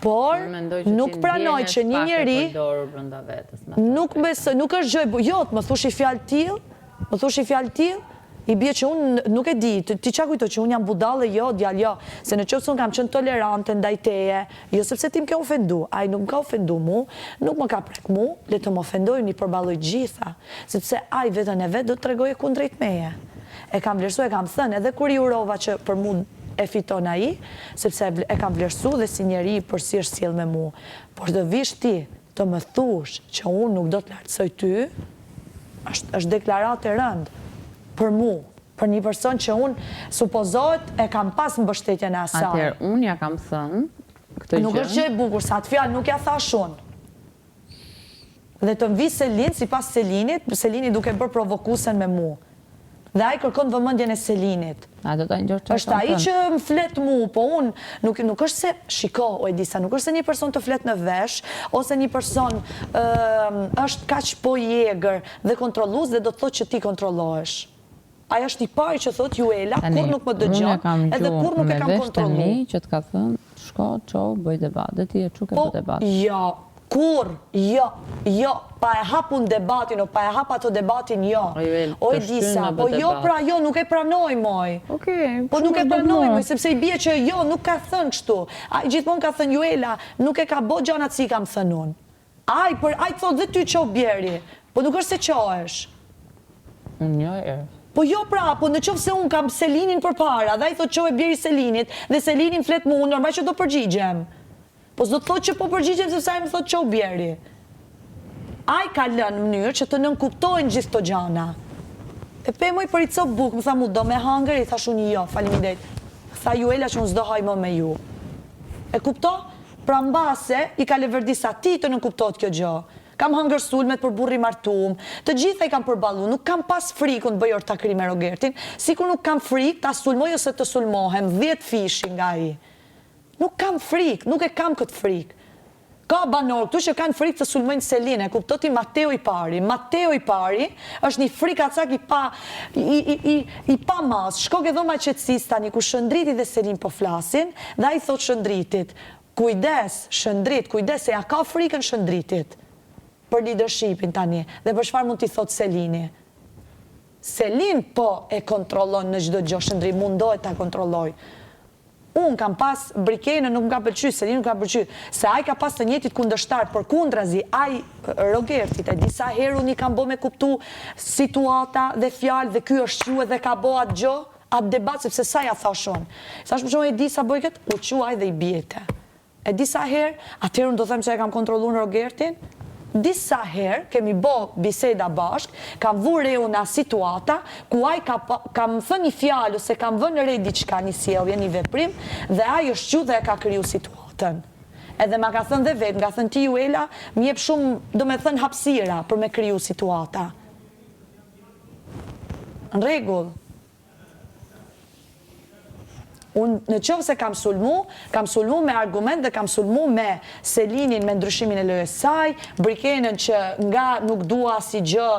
Por nuk pranoj që një njeri nuk është gjë, jo, më thush i fjalë tillë, i bie që unë nuk e di, ti qa kujto që unë jam budale, jo, djallë, jo, se në qoftë se unë kam qenë tolerante ndaj teje, jo sepse ti më ke ofendu, ai nuk më ka ofendu mu, nuk më ka prek mu, le të më ofendojnë i përballoj gjitha, sepse ai vetën e vetë do të tregoje kundrejt meje. E kam vlerësu, e kam thënë, edhe kur i urova që për mu e fiton ai, sepse e kam vlerësu dhe si njeri për si është sjell me mu, por të vish ti të më thush që unë nuk do të lartësoj ty, është deklaratë e rëndë për mu, për një person që unë supozohet e kam pas mbështetjen e asaj. Atëherë, unë ja kam thënë këtë gjë. Nuk është gjë e bukur, sa atë fjalë nuk ja thash unë. Dhe të mvi Selin, sipas Selinit, Selini duke bërë provokuesen me mu. Dhe ai kërkon vëmendjen e Selinit. Është ai që më flet mu, po unë nuk është se, shiko, o Edisa, nuk është se një person të flet në vesh, ose një person është kaq po jegër dhe kontrollues dhe do të thotë që ti kontrollohesh. Ai është i pari që thotë Juela, kur nuk më dëgjon, edhe kur nuk e kam kontrollu. Unë e kam gjuar me vesh tani që të ka thënë, shko, qo, bëj debat, dhe ti e çu ke bë debat. Jo, kur, jo, pa e hapun debatin, o pa e hap ato debatin, jo. O Edisa, po jo pra jo, nuk e pranoj moj. Po nuk e pranoj moj, sepse i bie që jo, nuk ka thënë kështu. Gjithmonë ka thënë Juela, nuk e ka bo gjanat si kam thënë unë. Ai thot dhe ty qo bjeri, po nuk është se qohesh. Unë jo e. Po jo pra, po në qoftë se unë kam Selinin për para, dhe ai thot qo e bjeri Selinit, dhe Selinin flet mu, normal që do përgjigjem. Po s'do të thot që po përgjigjem sepse ai më thot qo bjeri. Ai ka lënë mënyrë që të nënkuptojnë gjithë të gjana. E pe moj për i copë bukë, më tha mu do me hangër, i thash unë jo, faleminderit. Tha Juela që unë s'do haj më me ju. E kupto? Pra mbase, i ka leverdisa ti të nënkuptojt kjo gjë. Kam hangër sulmet për burri martum, të gjitha i kam përballu, nuk kam pas frikun të bëj ortakri me Rogertin, sikur nuk kam frik ta sulmoj ose të sulmohem, 10 fishi nga i. Nuk kam frik, nuk e kam këtë frik. Ka banor këtu që kanë frikë të sulmojnë Selin, e kuptoti Mateo i pari. Mateo i pari është një frikacak i pa mas. Shko ke dhoma qetësis tani ku Shëndriti dhe Selin po flasin, dhe ai thot Shëndritit, kujdes, Shëndrit, kujdes, se ja ka frikën Shëndritit për leadershipin tani, dhe për çfarë mund t'i thot Selini. Selin po e kontrollon në çdo gjë, Shëndrit mundohet ta kontrolloj. Unë kam pas Brikejnë, nuk më ka pëlqy, Selin nuk ka pëlqy, se ai ka pas të njëjtit kundërshtar, për kundrazi, ai Rogertit, e disa herë unë i kam bo me kuptu situata dhe fjalë, dhe ky është quhe dhe ka bo atë gjë, atë debat, sepse sa ja thashon. Sa është për shumë e disa bëj këtë, u quaj dhe i bjete. E disa herë, atëherë unë do them që e kam kontrollu në Rogertin, disa herë kemi bo biseda bashk, kam vure una situata, ku ai kam thënë një fjalë, ose kam vënë re diçka, një sjellje, një veprim, dhe ai është qu dhe e ka kriju situatën. Edhe ma ka thënë dhe vetë, nga thënë ti Juela, më jep shumë, do me thënë hapësira për me kriju situata. Në rregull. Unë në qovë se kam sulmu me argument dhe kam sulmu me Selinin me ndryshimin e lojës saj, Brikenën që nga nuk dua si gjë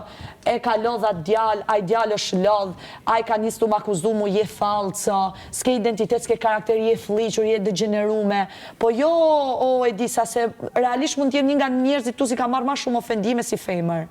e ka lodh atë djalë, ai djalë është lodh, ai ka nis të më akuzu mu je falco, s'ke identitet, s'ke karakter, je fliqur, je degenerume, po jo, o Edisa, se realisht mund t'jem një nga njerëzit tu si ka marrë ma shumë ofendime si femër.